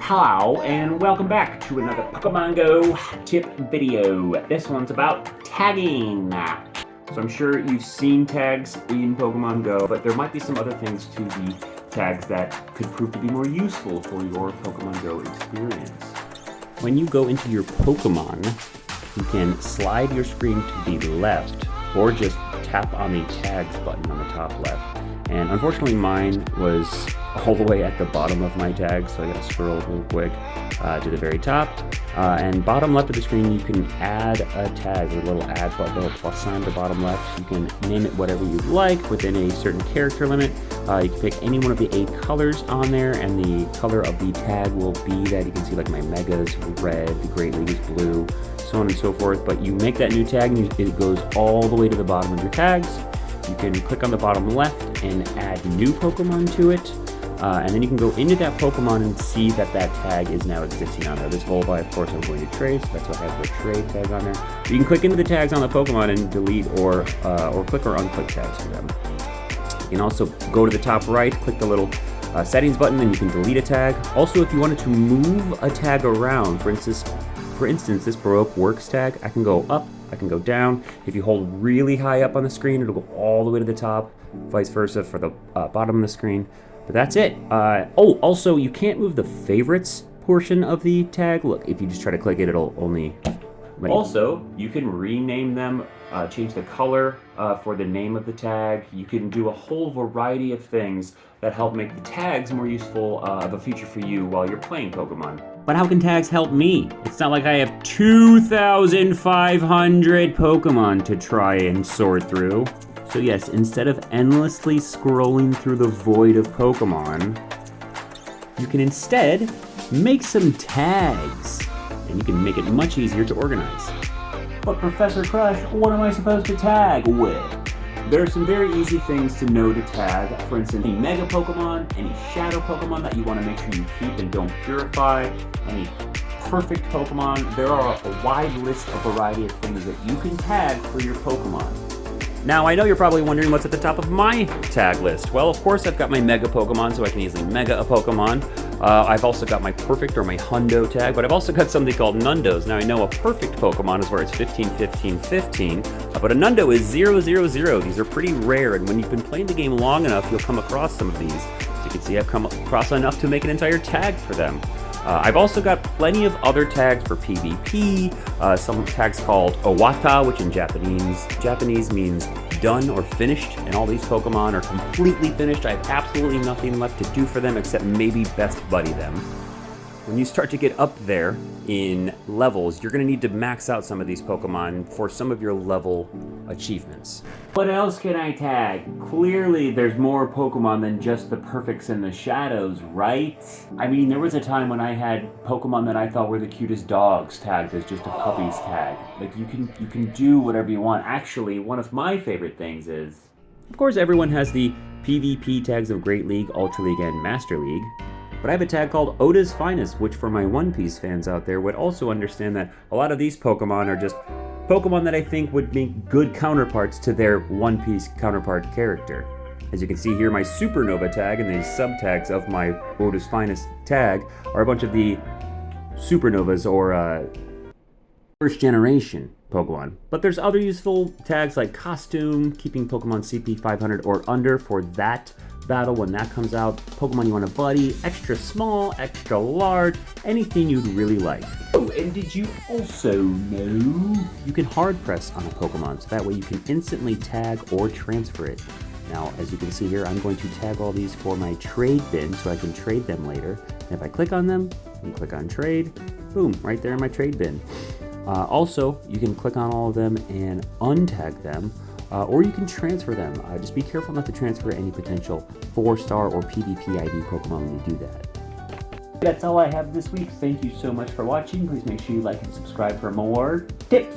Hello and welcome back to another Pokemon Go tip video. This one's about tagging. So I'm sure you've seen tags in Pokemon Go, but there might be some other things to the tags that could prove to be more useful for your Pokemon Go experience. When you go into your Pokemon, you can slide your screen to the left or just tap on the tags button on the top left. And unfortunately mine was all the way at the bottom of my tag, so I gotta scroll real quick to the very top. And bottom left of the screen, you can add a tag, a little add button, a little plus sign at the bottom left. You can name it whatever you like within a certain character limit. You can pick any one of the 8 colors on there, and the color of the tag will be that. You can see like my Mega's red, the Great League is blue, so on and so forth. But you make that new tag and it goes all the way to the bottom of your tags. You can click on the bottom left and add new Pokemon to it. And then you can go into that Pokemon and see that that tag is now existing on there. This Volvi, of course, I'm going to trade, so that's why I have the trade tag on there. You can click into the tags on the Pokemon and delete or click or unclick tags for them. You can also go to the top right, click the little settings button, and you can delete a tag. Also, if you wanted to move a tag around, for instance, this Baroque Works tag, I can go up, I can go down. If you hold really high up on the screen, it'll go all the way to the top, vice versa for the bottom of the screen. But that's it. Also, you can't move the favorites portion of the tag. Look, if you just try to click it, it'll only... Also, you can rename them, change the color for the name of the tag. You can do a whole variety of things that help make the tags more useful of a feature for you while you're playing Pokemon. But how can tags help me? It's not like I have 2,500 Pokemon to try and sort through. So yes, instead of endlessly scrolling through the void of Pokemon, you can instead make some tags. And you can make it much easier to organize. But Professor Crush, what am I supposed to tag with? There are some very easy things to know to tag. For instance, any Mega Pokemon, any Shadow Pokemon that you want to make sure you keep and don't purify, any perfect Pokemon. There are a wide list of variety of things that you can tag for your Pokemon. Now, I know you're probably wondering what's at the top of my tag list. Well, of course, I've got my Mega Pokemon, so I can easily Mega a Pokemon. I've also got my Perfect or my Hundo tag, but I've also got something called Nundos. Now, I know a Perfect Pokemon is where it's 15, 15, 15, but a Nundo is 0, 0, 0. These are pretty rare, and when you've been playing the game long enough, you'll come across some of these. As you can see, I've come across enough to make an entire tag for them. I've also got plenty of other tags for PvP, some tags called Owata, which in Japanese means done or finished, and all these Pokemon are completely finished. I have absolutely nothing left to do for them except maybe best buddy them. When you start to get up there in levels, you're going to need to max out some of these Pokemon for some of your level achievements. What else can I tag? Clearly there's more Pokemon than just the Perfects and the Shadows, right? I mean, there was a time when I had Pokemon that I thought were the cutest dogs tagged as just a puppy's tag. Like, you can do whatever you want. Actually, one of my favorite things is... Of course, everyone has the PvP tags of Great League, Ultra League, and Master League. But I have a tag called Oda's Finest, which for my One Piece fans out there would also understand that a lot of these Pokemon are just Pokemon that I think would make good counterparts to their One Piece counterpart character. As you can see here, my Supernova tag and the subtags of my Oda's Finest tag are a bunch of the Supernovas or first generation Pokemon. But there's other useful tags like Costume, keeping Pokemon CP 500 or under for that battle when that comes out, Pokemon you want to buddy, extra small, extra large, anything you'd really like. Oh, and did you also know you can hard press on a Pokemon, so that way you can instantly tag or transfer it. Now, as you can see here, I'm going to tag all these for my trade bin so I can trade them later. And if I click on them and click on trade, boom, right there in my trade bin. Also, you can click on all of them and untag them, or you can transfer them. Just be careful not to transfer any potential 4-star or PvP ID Pokemon when you do that. That's all I have this week. Thank you so much for watching. Please make sure you like and subscribe for more tips.